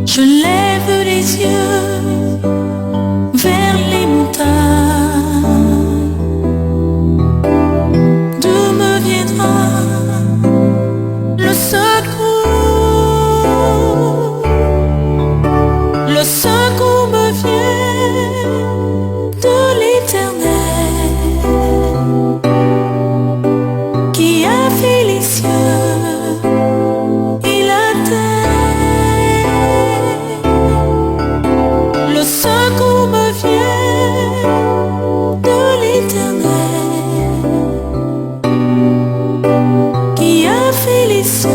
Je lève les yeux vers les montagnes. D'où me viendra le secours? Le secours me vient de l'Éternel qui a fait les cieux et la terre. Le secours me vient de l'Éternel qui a fait les cieux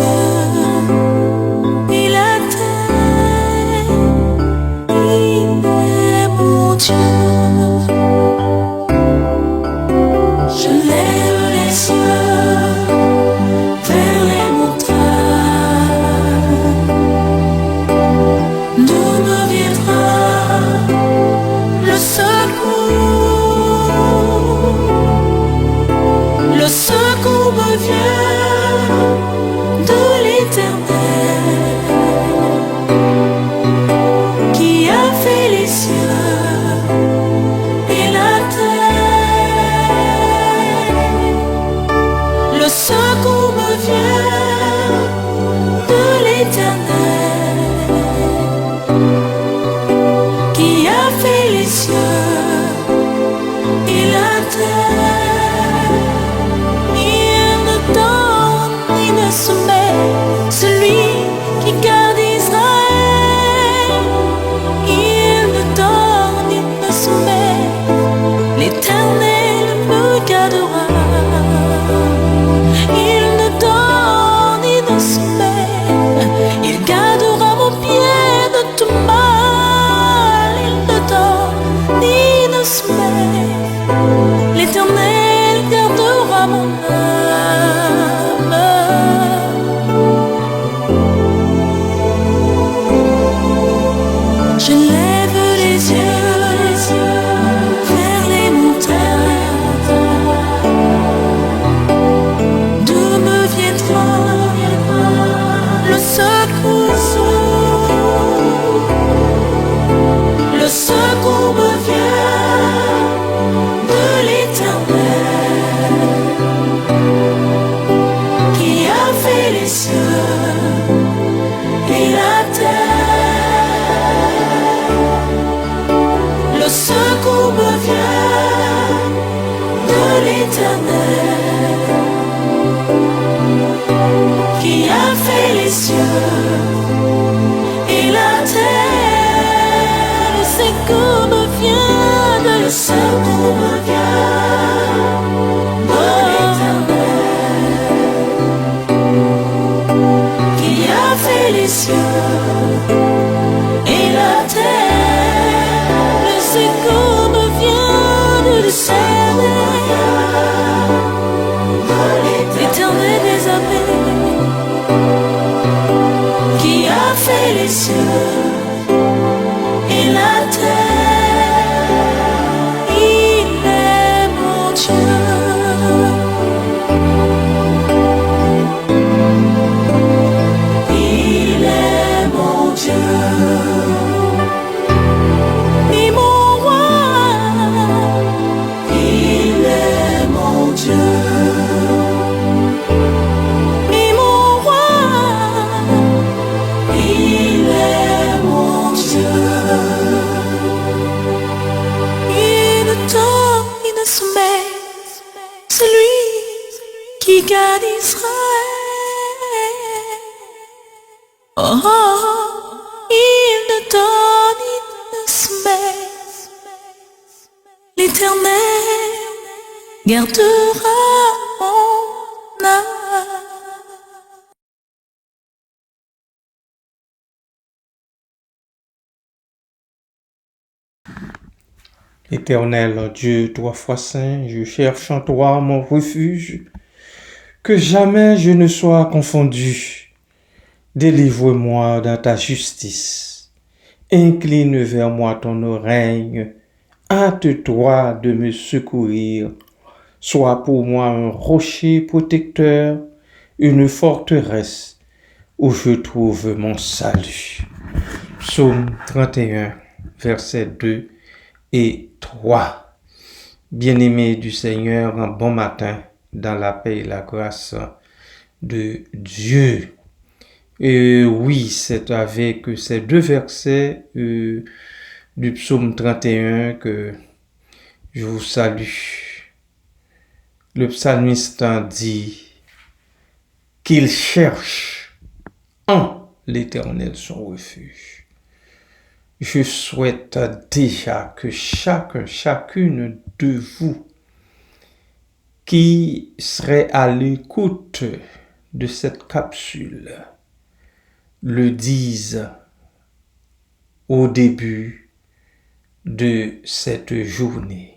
et la terre. Il est mon Dieu. Je lève les yeux vers les montagnes. D'où me viendra le secours? Le secours me vient de l'Éternel qui a fait les cieux et la terre. Le secours me vient de l'Éternel qui a fait les cieux et la terre. Il ne donne ni ne soumet celui qui garde Israël. Il ne donne ni ne soumet, l'Éternel me gardera. Il ne donne ni ne soumet, il gardera mon pied de tout mal. Il ne donne ni ne soumet, l'Éternel gardera mon âme. Je lève les yeux vers les montagnes. D'où me viendra le secours? Le secours me vient de l'Éternel qui a fait les cieux et la terre. Le secours me vient de l'Éternel qui a fait les cieux et la terre. Le secours me vient de l'Éternel. Le secours me vient de l'Éternel qui a fait les cieux et la terre. Le secours me vient de l'Éternel, l'Éternel des armées qui a fait les cieux et la terre. Il est mon Dieu. Il est mon Dieu et mon roi. Il est mon Dieu et mon roi. Il est mon Dieu. Il ne tord, il ne soumet celui qui garde Israël. Oh, oh, il ne donne, il ne soumet. L'Éternel gardera mon âme. Éternel Dieu, trois fois saint, je cherche en toi mon refuge, que jamais je ne sois confondu. Délivre-moi dans ta justice, incline vers moi ton oreille Hâte-toi de me secourir. Sois pour moi un rocher protecteur, une forteresse où je trouve mon salut. Psaume 31, versets 2 et 3. Bien-aimés du Seigneur, un bon matin dans la paix et la grâce de Dieu. Et oui, c'est avec ces deux versets du psaume 31 que je vous salue. Le psalmiste dit qu'il cherche en l'Éternel son refuge. Je souhaite déjà que chacune de vous qui serait à l'écoute de cette capsule le dise au début de cette journée.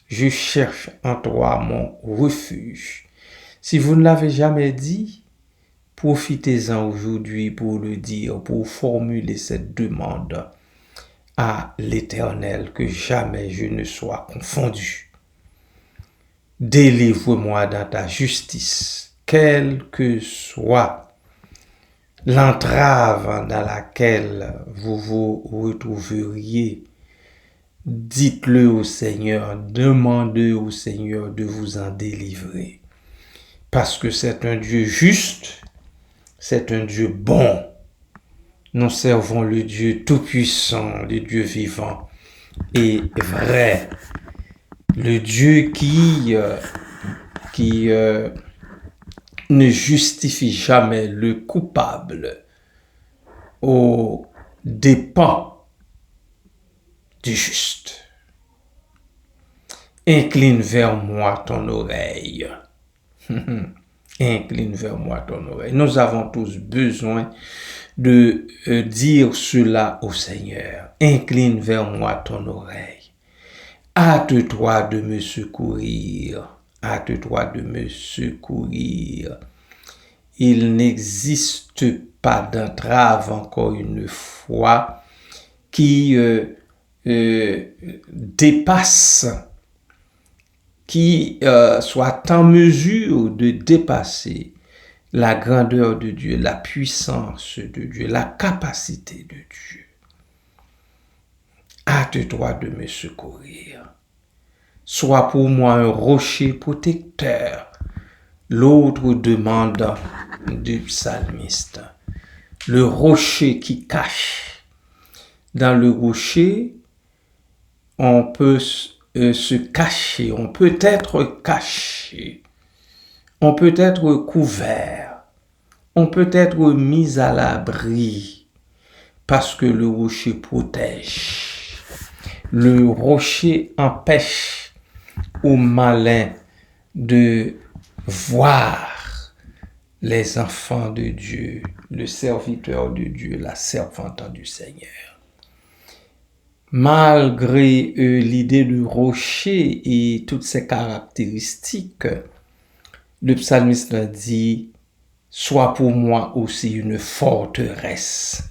Je cherche en toi mon refuge. Si vous ne l'avez jamais dit, profitez-en aujourd'hui pour le dire, pour formuler cette demande à l'Éternel, que jamais je ne sois confondu. Délivre-moi dans ta justice, quelle que soit l'entrave dans laquelle vous vous retrouveriez. Dites-le au Seigneur, demandez au Seigneur de vous en délivrer. Parce que c'est un Dieu juste, c'est un Dieu bon. Nous servons le Dieu tout-puissant, le Dieu vivant et vrai. Le Dieu qui ne justifie jamais le coupable aux dépens du juste. Incline vers moi ton oreille. Incline vers moi ton oreille. Nous avons tous besoin de dire cela au Seigneur. Incline vers moi ton oreille. Hâte-toi de me secourir. Hâte-toi de me secourir. Il n'existe pas d'entrave, encore une fois, qui dépasse, qui soit en mesure de dépasser la grandeur de Dieu, la puissance de Dieu, la capacité de Dieu. Hâte-toi de me secourir. Sois pour moi un rocher protecteur. L'autre demande du psalmiste. Le rocher qui cache. Dans le rocher, on peut se cacher, on peut être caché, on peut être couvert, on peut être mis à l'abri parce que le rocher protège. Le rocher empêche aux malins de voir les enfants de Dieu, le serviteur de Dieu, la servante du Seigneur. Malgré l'idée du rocher et toutes ses caractéristiques, le psalmiste dit « Sois pour moi aussi une forteresse. »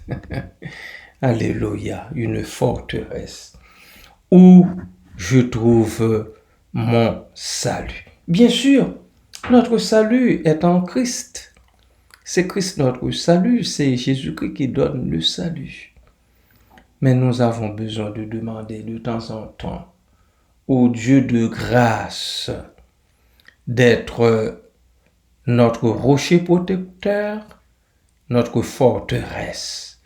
Alléluia, une forteresse où je trouve mon salut. Bien sûr, notre salut est en Christ. C'est Christ notre salut, c'est Jésus-Christ qui donne le salut. Mais nous avons besoin de demander de temps en temps au Dieu de grâce d'être notre rocher protecteur, notre forteresse,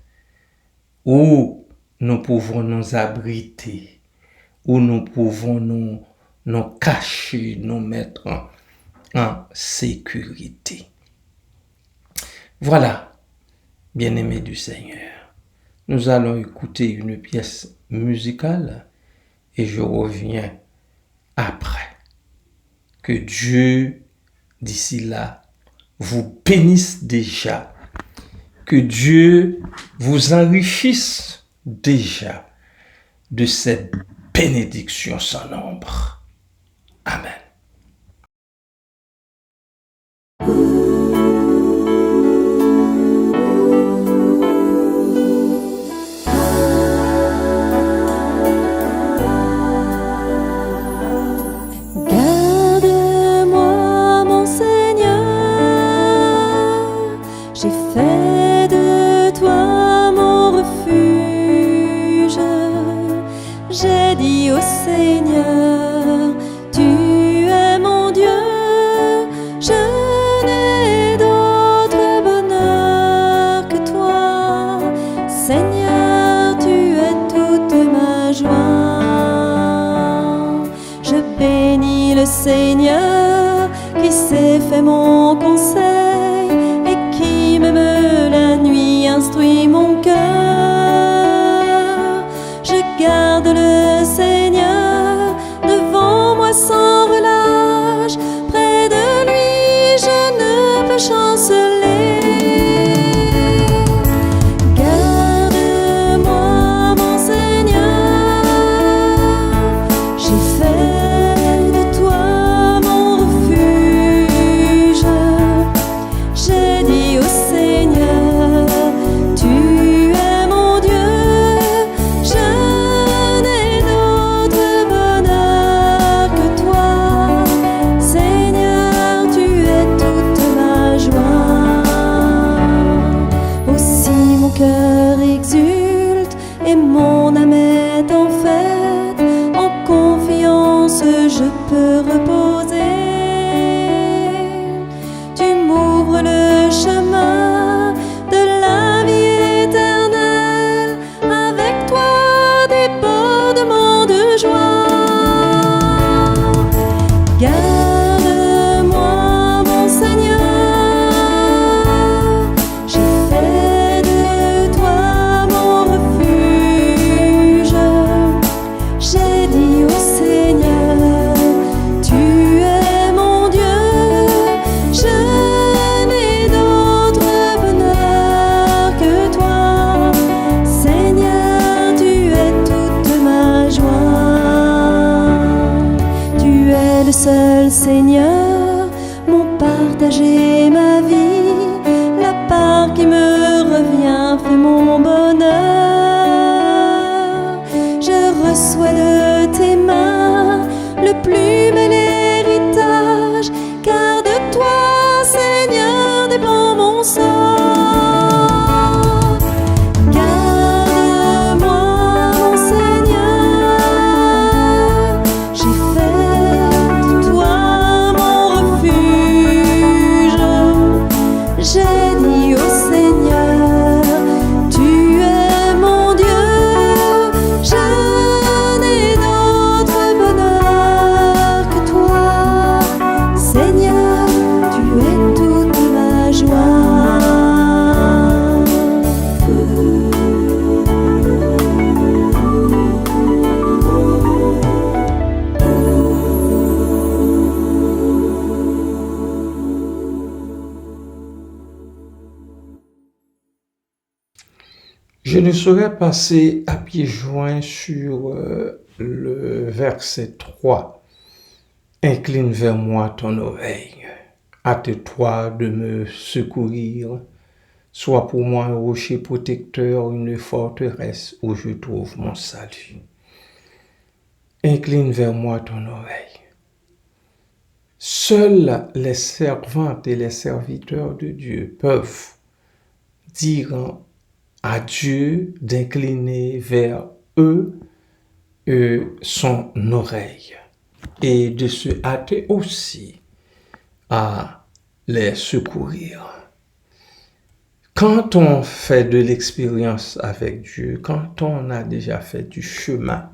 où nous pouvons nous abriter, où nous pouvons nous cacher, nous mettre en sécurité. Voilà, bien-aimés du Seigneur. Nous allons écouter une pièce musicale et je reviens après. Que Dieu, d'ici là, vous bénisse déjà. Que Dieu vous enrichisse déjà de cette bénédiction sans nombre. Amen. le Seigneur qui s'est fait mon conseil et qui même la nuit instruit mon cœur. Je garde le Seigneur devant moi sans relâche, près de lui je ne peux chanceler. Cœur exulte et mon âme est en fête, en confiance je peux reposer. Tu m'ouvres le chemin de la vie éternelle, avec toi débordement de joie. Garde-moi mon Seigneur, le seul Seigneur, mon partage et ma vie, la part qui me revient fait mon bonheur. Je reçois de tes mains le plus bel héritage, car de toi, Seigneur, dépend mon sort. Je ne saurais passer à pieds joints sur le verset 3. Incline vers moi ton oreille, hâte-toi de me secourir, sois pour moi un rocher protecteur, une forteresse où je trouve mon salut. Incline vers moi ton oreille. Seuls les servantes et les serviteurs de Dieu peuvent dire à Dieu d'incliner vers eux son oreille et de se hâter aussi à les secourir. Quand on fait de l'expérience avec Dieu, quand on a déjà fait du chemin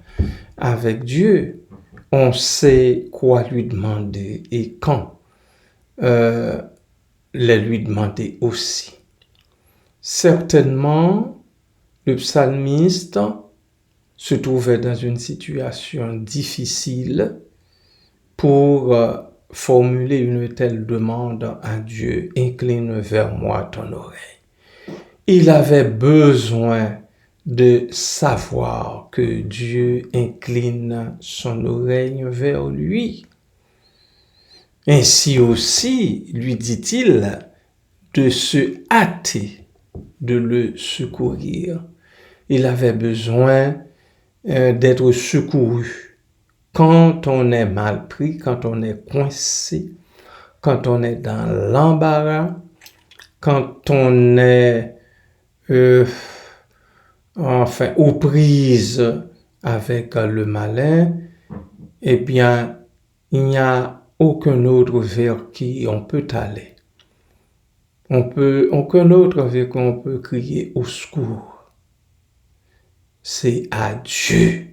avec Dieu, on sait quoi lui demander et quand les lui demander aussi. Certainement, le psalmiste se trouvait dans une situation difficile pour formuler une telle demande à Dieu. Incline vers moi ton oreille. Il avait besoin de savoir que Dieu incline son oreille vers lui. Ainsi aussi, lui dit-il, de se hâter de le secourir. Il avait besoin d'être secouru quand on est mal pris, quand on est coincé, quand on est dans l'embarras, quand on est aux prises avec le malin. Eh bien, il n'y a aucun autre vers qui on peut aller. Aucun autre vers qui on peut crier au secours. C'est à Dieu.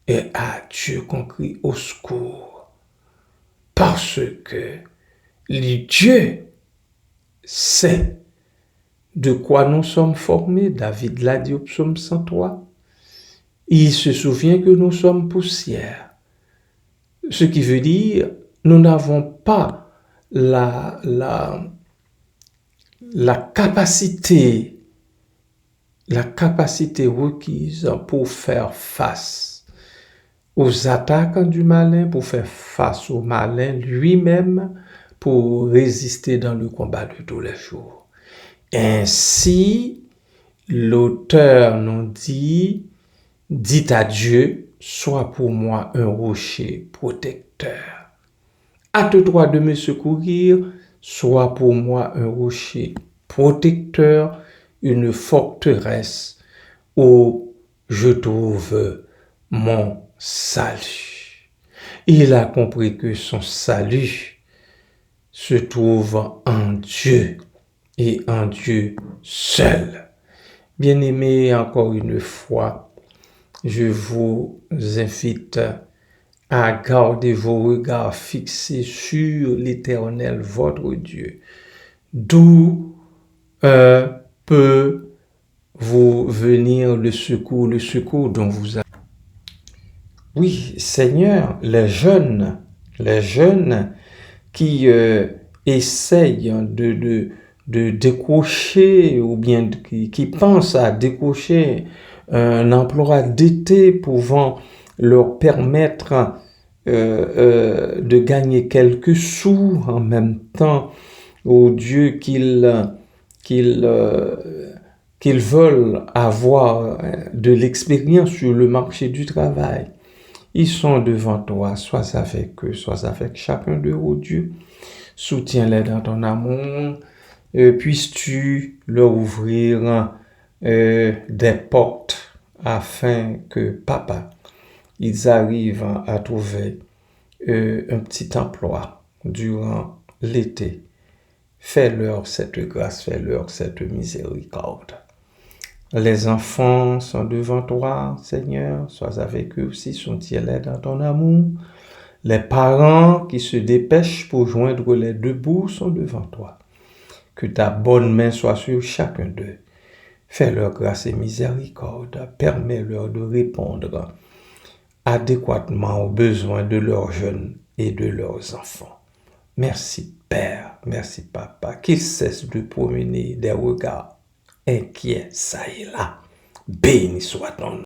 Et à Dieu qu'on crie au secours. parce que Dieu sait de quoi nous sommes formés. David l'a dit au psaume 103. Il se souvient que nous sommes poussière. Ce qui veut dire, nous n'avons pas la capacité requise pour faire face aux attaques du malin, pour faire face au malin lui-même, pour résister dans le combat de tous les jours. Ainsi, l'auteur nous dit à Dieu, sois pour moi un rocher protecteur. Hâte-toi de me secourir, sois pour moi un rocher protecteur, une forteresse où je trouve mon salut. Il a compris que son salut se trouve en Dieu et en Dieu seul. Bien-aimés, encore une fois, je vous invite à garder vos regards fixés sur l'Éternel, votre Dieu, d'où peut vous venir le secours dont vous avez. Oui, Seigneur, les jeunes qui essayent de décrocher ou bien qui pensent à décrocher un emploi d'été pouvant leur permettre de gagner quelques sous en même temps, au Dieu qu'ils veulent avoir de l'expérience sur le marché du travail. Ils sont devant toi, sois avec eux, sois avec chacun d'eux, ô Dieu. Soutiens-les dans ton amour. Puisses-tu leur ouvrir des portes afin que, Papa, ils arrivent à trouver un petit emploi durant l'été. Fais-leur cette grâce, fais-leur cette miséricorde. Les enfants sont devant toi, Seigneur, sois avec eux aussi, soutiens-les dans ton amour. Les parents qui se dépêchent pour joindre les deux bouts sont devant toi. Que ta bonne main soit sur chacun d'eux. Fais-leur grâce et miséricorde. Permets-leur de répondre adéquatement aux besoins de leurs jeunes et de leurs enfants. Merci Père, merci Papa, qu'ils cessent de promener des regards inquiets ça et là. Béni soit ton nom.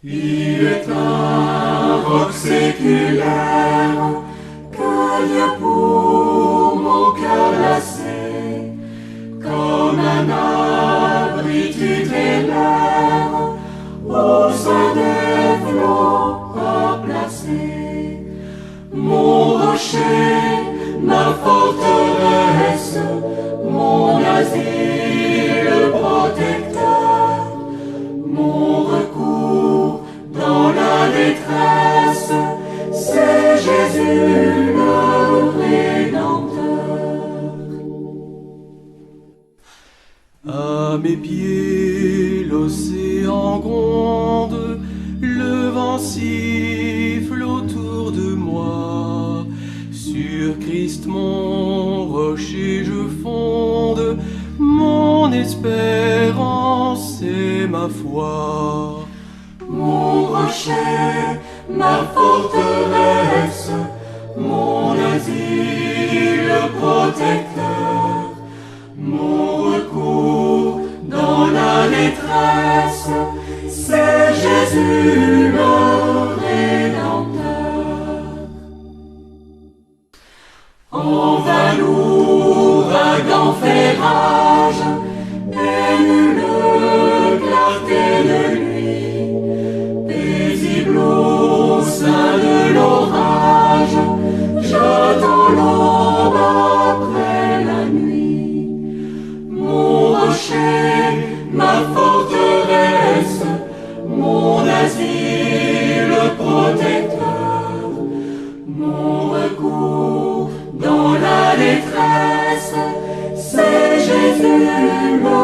Il est un roc séculaire que Dieu pour mon cœur lassé, comme un abri tu t'élèves au sein des flots placé. Mon rocher, ma forteresse, mon asile protecteur, mon recours dans la détresse, c'est Jésus le Rédempteur. À mes pieds, l'océan gronde, le vent siffle autour de moi. Sur Christ mon rocher je fonde, mon espérance et ma foi. Mon rocher, ma forteresse, mon asile protecteur, mon recours dans la détresse, c'est Jésus le Rédempteur. En vain l'ouragan fait rage, et nulle clarté de nuit, paisible au sein de l'orage. Jésus, le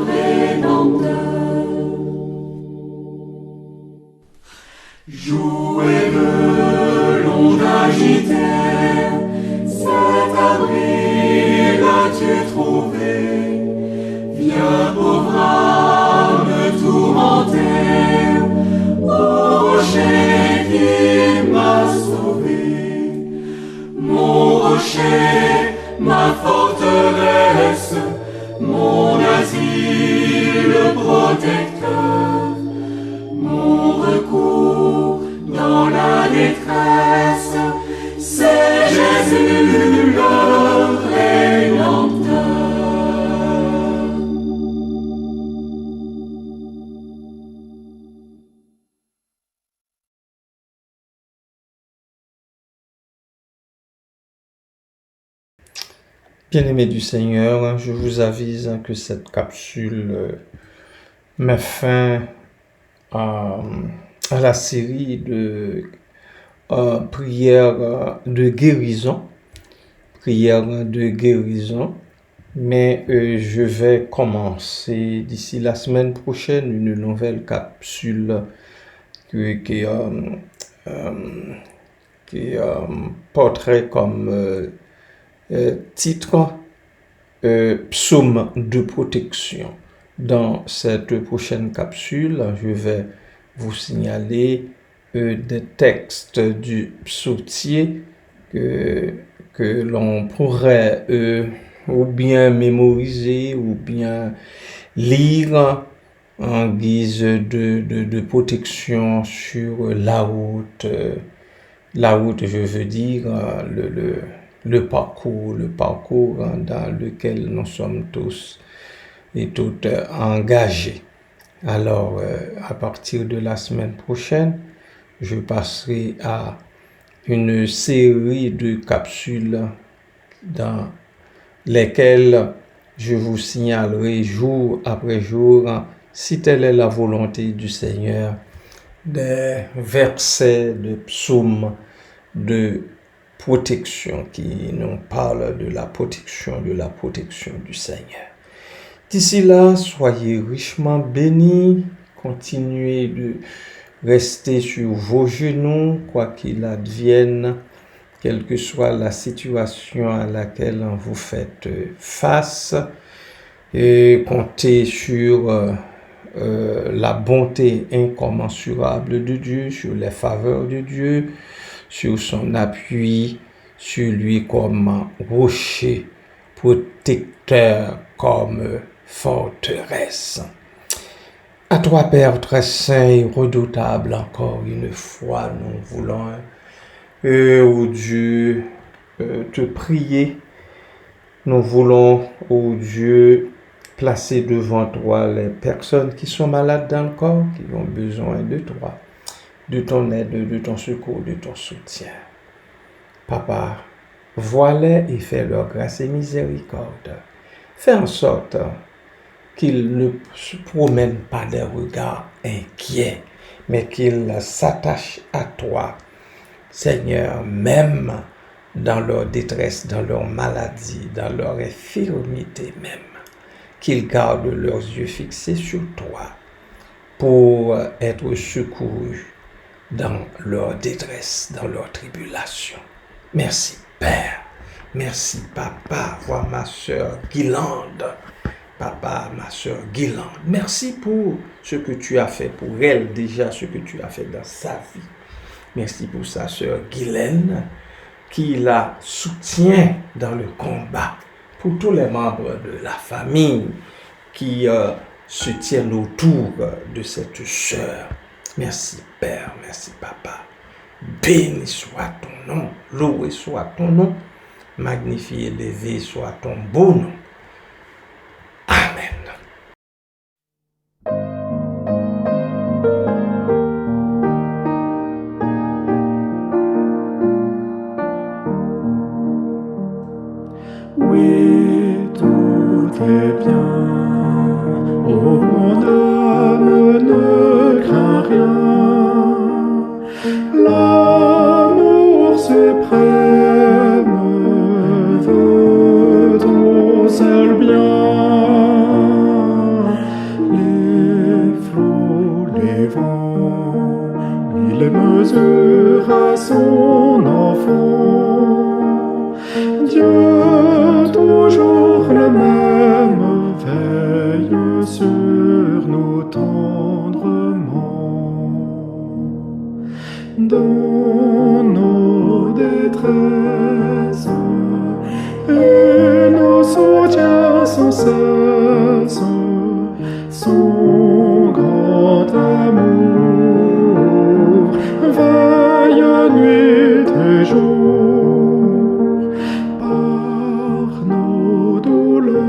Rédempteur. Jouez de l'onde agitée, cet abri l'as-tu trouvé? Viens, pauvre âme tourmentée, au rocher qui m'a sauvé. Mon rocher, ma forteresse, mon asile protecteur, mon recours dans la détresse, c'est Jésus le Rédempteur. Bien-aimés du Seigneur, je vous avise que cette capsule met fin à la série de prières de guérison. Mais je vais commencer d'ici la semaine prochaine une nouvelle capsule qui porterait comme titre Psaume de protection. Dans cette prochaine capsule, je vais vous signaler des textes du psautier que l'on pourrait ou bien mémoriser ou bien lire en guise de protection sur la route. La route, je veux dire, le parcours dans lequel nous sommes tous et toutes engagés. Alors, à partir de la semaine prochaine, je passerai à une série de capsules dans lesquelles je vous signalerai jour après jour, si telle est la volonté du Seigneur, des versets de psaumes de protection qui nous parlent de la protection du Seigneur. D'ici là, soyez richement bénis, continuez de rester sur vos genoux, quoi qu'il advienne, quelle que soit la situation à laquelle vous faites face, et comptez sur la bonté incommensurable de Dieu, sur les faveurs de Dieu, sur son appui, sur lui comme rocher, protecteur, comme forteresse. À toi, Père très saint et redoutable, encore une fois, nous voulons, ô Dieu, te prier. Nous voulons, ô Dieu, placer devant toi les personnes qui sont malades dans le corps, qui ont besoin de toi, de ton aide, de ton secours, de ton soutien. Papa, vois-les et fais-leur grâce et miséricorde. Fais en sorte qu'ils ne se promènent pas des regards inquiets, mais qu'ils s'attachent à toi, Seigneur, même dans leur détresse, dans leur maladie, dans leur infirmité même, qu'ils gardent leurs yeux fixés sur toi pour être secourus dans leur détresse, dans leur tribulation. Merci, Père. Merci, Papa. Vois ma sœur Guilande. Papa, ma sœur Guilande. Merci pour ce que tu as fait pour elle, déjà ce que tu as fait dans sa vie. Merci pour sa sœur Guylaine, qui la soutient dans le combat. Pour tous les membres de la famille qui se tiennent autour de cette sœur. Merci, Père. Merci, Papa. Béni soit ton nom, loué soit ton nom, magnifié, élevé soit ton beau nom. Amen. Oui, tout est bien. Oh mon âme, ne crains rien. L'amour suprême veut ton seul bien. détresse, et nous soutient sans cesse son grand amour. Veille nuit et jour par nos douleurs,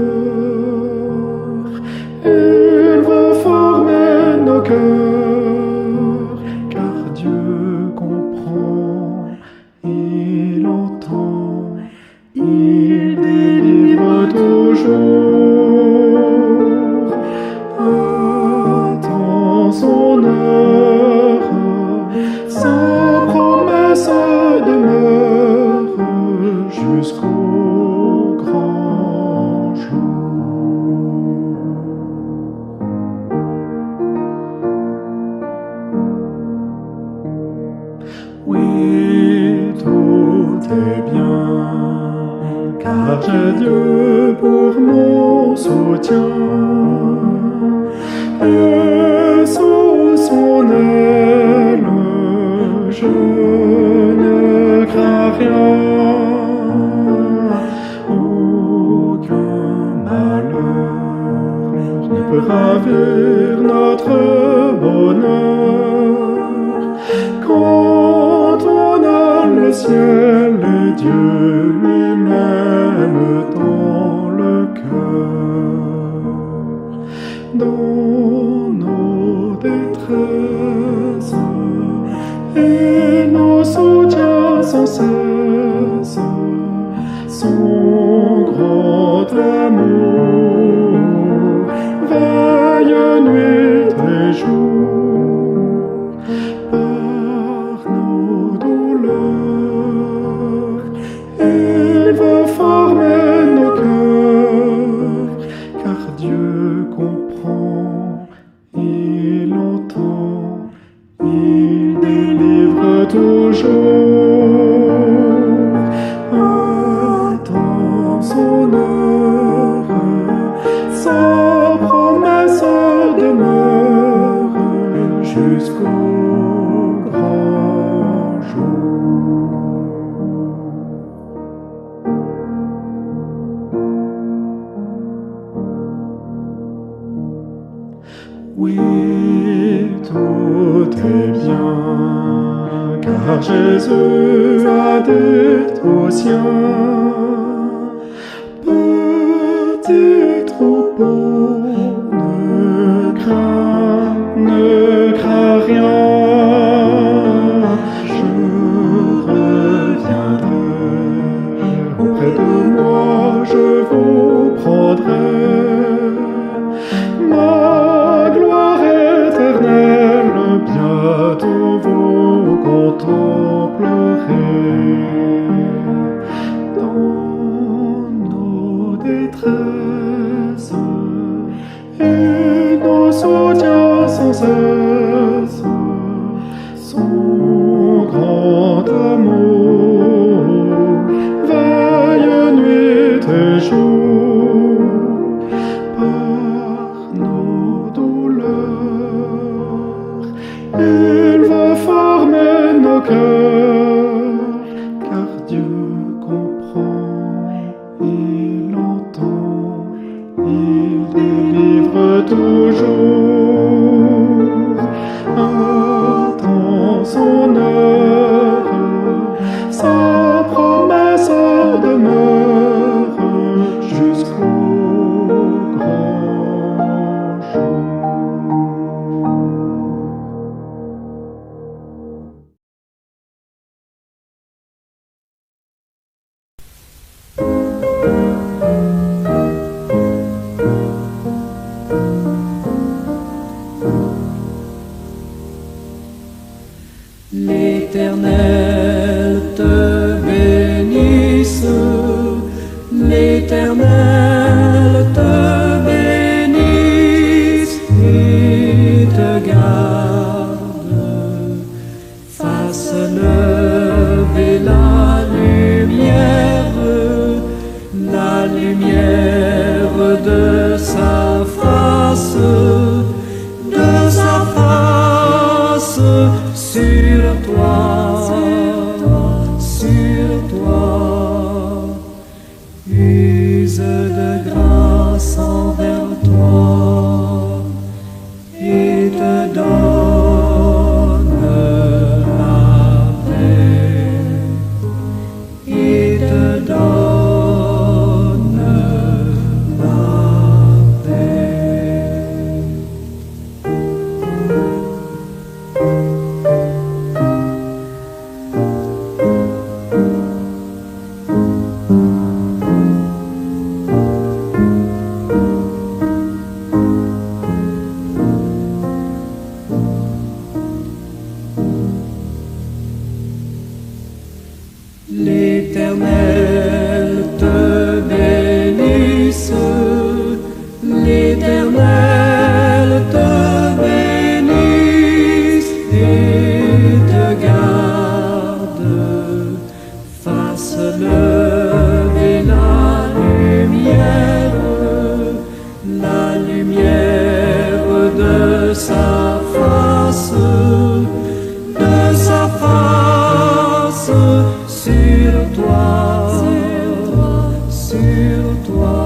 il veut former nos cœurs, car Dieu comprend, il entend, il délivre toujours. Attends son heure, sa promesse demeure jusqu'au grand jour. Oui, tout est bien, car j'ai Dieu pour mon soutien, et sous son aile je ne crains rien. Aucun malheur ne peut ravir notre bonheur, quand on a le ciel et Dieu lui-même dans le cœur. Dans nos détresses, il nous soutient sans cesse, son grand amour veille nuit et jour par nos douleurs. Il veut former nos cœurs, car Dieu comprend, il entend, il délivre toujours. Attends son heure, sa promesse demeure jusqu'au grand jour. Oui, tout est bien, car Jésus a dit aux siens: petit troupeau, ne crains rien, je reviendrai, auprès de moi je vous prendrai. Ma gloire éternelle, bientôt vous contemplerez. Dans nos détresses, il nous soutient sans cesse, son grand amour veille nuit et jour par nos douleurs. Il veut former nos cœurs, car Dieu comprend, il entend, il délivre toujours. L'Éternel te bénisse, l'Éternel te bénisse et te garde, fasse lever la lumière de sa face sur toi, sur toi.